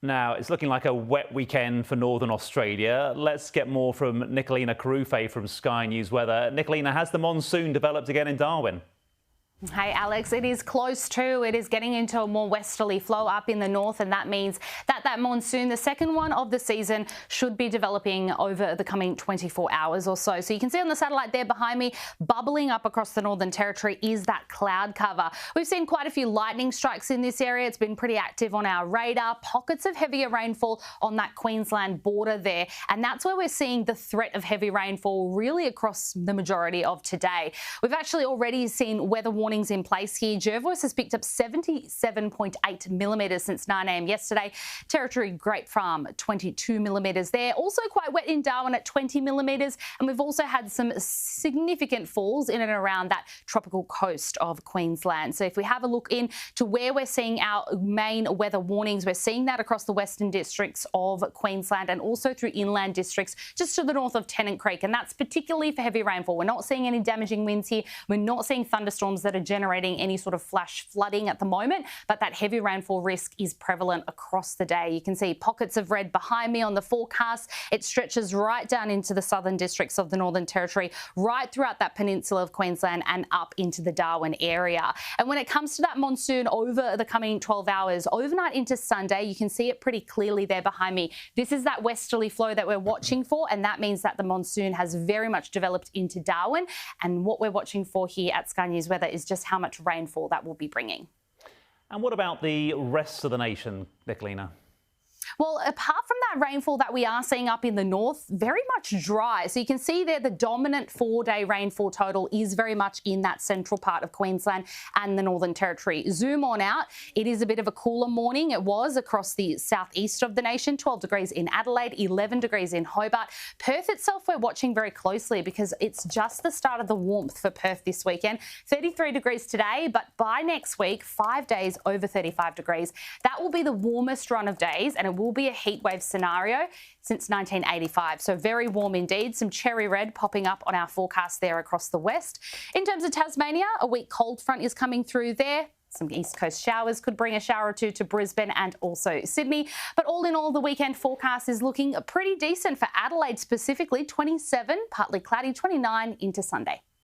Now, it's looking like a wet weekend for northern Australia. Let's get more from Nikolina Kharoufeh from Sky News Weather. Nikolina, has the monsoon developed again in Darwin? Hey Alex, it is close to. It is getting into a more westerly flow up in the north, and that means that monsoon, the second one of the season, should be developing over the coming 24 hours or so. So you can see on the satellite there behind me, bubbling up across the Northern Territory is that cloud cover. We've seen quite a few lightning strikes in this area. It's been pretty active on our radar. Pockets of heavier rainfall on that Queensland border there, and that's where we're seeing the threat of heavy rainfall really across the majority of today. We've actually already seen weather warnings in place here. Jervois has picked up 77.8 millimetres since 9 a.m. yesterday. Territory Grape Farm, 22 millimetres there. Also quite wet in Darwin at 20 millimetres. And we've also had some significant falls in and around that tropical coast of Queensland. So if we have a look in to where we're seeing our main weather warnings, we're seeing that across the western districts of Queensland and also through inland districts just to the north of Tennant Creek. And that's particularly for heavy rainfall. We're not seeing any damaging winds here. We're not seeing thunderstorms that are generating any sort of flash flooding at the moment, but that heavy rainfall risk is prevalent across the day. You can see pockets of red behind me on the forecast. It stretches right down into the southern districts of the Northern Territory, right throughout that peninsula of Queensland and up into the Darwin area. And when it comes to that monsoon over the coming 12 hours, overnight into Sunday, you can see it pretty clearly there behind me. This is that westerly flow that we're watching for, and that means that the monsoon has very much developed into Darwin. And what we're watching for here at Sky News Weather is just how much rainfall that will be bringing. And what about the rest of the nation, Nikolina? Well, apart from that rainfall that we are seeing up in the north, very much dry. So you can see there the dominant 4-day rainfall total is very much in that central part of Queensland and the Northern Territory. Zoom on out. It is a bit of a cooler morning. It was across the southeast of the nation, 12 degrees in Adelaide, 11 degrees in Hobart. Perth itself, we're watching very closely because it's just the start of the warmth for Perth this weekend. 33 degrees today, but by next week, 5 days over 35 degrees. That will be the warmest run of days, and it will be a heatwave scenario since 1985. So very warm indeed. Some cherry red popping up on our forecast there across the west. In terms of Tasmania, a weak cold front is coming through there. Some east coast showers could bring a shower or two to Brisbane and also Sydney. But all in all, the weekend forecast is looking pretty decent for Adelaide specifically. 27, partly cloudy, 29 into Sunday.